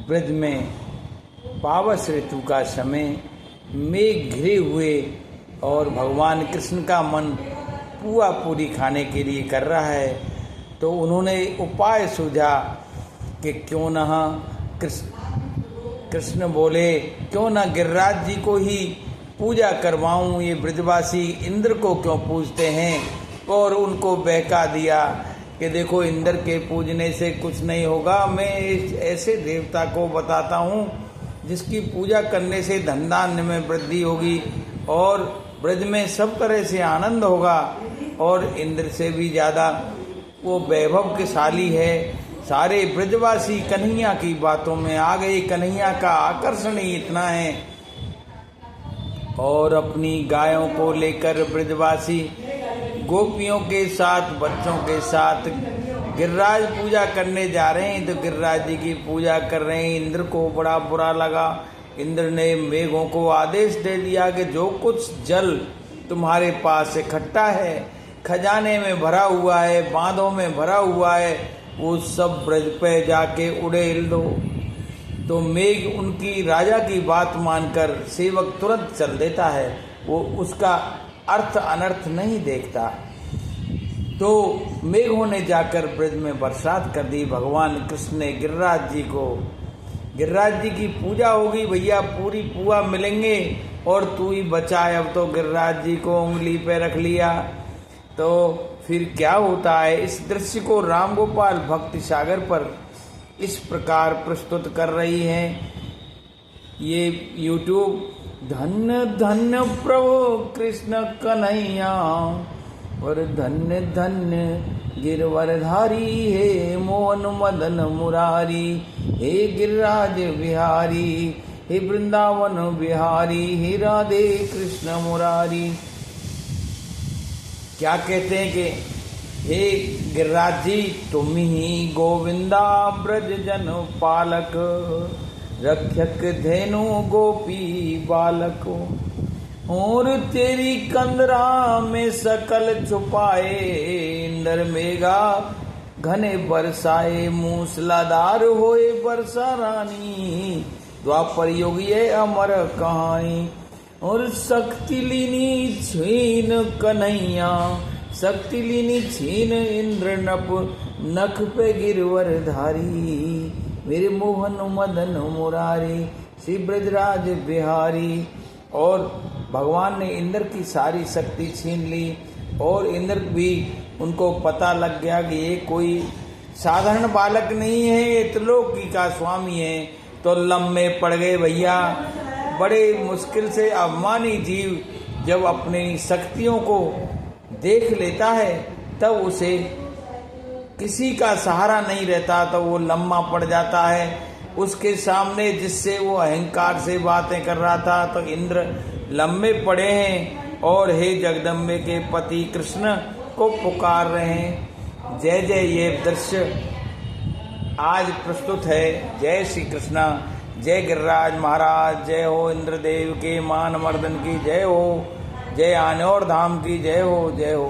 ब्रज में पावस ऋतु का समय मेघ घिरे हुए और भगवान कृष्ण का मन पुआ पूरी खाने के लिए कर रहा है। तो उन्होंने उपाय सूझा कि क्यों न कृष्ण बोले क्यों न गिरिराज जी को ही पूजा करवाऊं, ये ब्रजवासी इंद्र को क्यों पूजते हैं। और उनको बहका दिया कि देखो इंद्र के पूजने से कुछ नहीं होगा, मैं ऐसे देवता को बताता हूँ जिसकी पूजा करने से धन धान्य में वृद्धि होगी और ब्रज में सब तरह से आनंद होगा। और इंद्र से भी ज़्यादा वो वैभवशाली है। सारे ब्रजवासी कन्हैया की बातों में आ गए, कन्हैया का आकर्षण ही इतना है। और अपनी गायों को लेकर ब्रजवासी गोपियों के साथ बच्चों के साथ गिरिराज पूजा करने जा रहे हैं। तो गिरिराज जी की पूजा कर रहे हैं। इंद्र को बड़ा बुरा लगा। इंद्र ने मेघों को आदेश दे दिया कि जो कुछ जल तुम्हारे पास इकट्ठा है, खजाने में भरा हुआ है, बांधों में भरा हुआ है, वो सब ब्रज पे जाके उड़ेल दो। तो मेघ उनकी राजा की बात मानकर सेवक तुरंत चल देता है, वो उसका अर्थ अनर्थ नहीं देखता। तो मेघों ने जाकर ब्रज में बरसात कर दी। भगवान कृष्ण ने गिरिराज जी की पूजा होगी भैया, पूरी पुआ मिलेंगे और तू ही बचाए। अब तो गिरिराज जी को उंगली पे रख लिया। तो फिर क्या होता है, इस दृश्य को राम गोपाल भक्ति सागर पर इस प्रकार प्रस्तुत कर रही हैं ये यूट्यूब। धन्य धन्य प्रभु कृष्ण कन्हैया और धन्य धन्य गिरवरधारी, हे मोहन मदन मुरारी, हे गिरिराज बिहारी, हे वृंदावन बिहारी, हे राधे कृष्ण मुरारी। क्या कहते हैं कि हे गिरिराज जी तुम ही गोविंदा ब्रज जन पालक, रक्षक धेनु गोपी बालक। और तेरी कंदरा में सकल छुपाए, इंद्र मेघा घने बरसाए, मूसलाधार होए बरसा रानी, द्वापर युग ये अमर कहानी। और शक्ति लीनी छीन कन्हैया, शक्ति लीनी छीन इंद्र नख पे गिरवर धारी, मेरे मोहन मदन मुरारी, श्री ब्रजराज बिहारी। और भगवान ने इंद्र की सारी शक्ति छीन ली और इंद्र भी उनको पता लग गया कि ये कोई साधारण बालक नहीं है, ये त्रिलोकी का स्वामी है। तो लम्बे पड़ गए भैया। बड़े मुश्किल से अभिमानी जीव जब अपनी शक्तियों को देख लेता है तब उसे किसी का सहारा नहीं रहता, तो वो लम्बा पड़ जाता है उसके सामने जिससे वो अहंकार से बातें कर रहा था। तो इंद्र लम्बे पड़े हैं और हे जगदम्बे के पति कृष्ण को पुकार रहे हैं। जय जय ये दृश्य आज प्रस्तुत है। जय श्री कृष्णा, जय गिरिराज महाराज, जय हो इंद्रदेव के मान मर्दन की जय हो, जय आनौर धाम की जय हो, जय हो।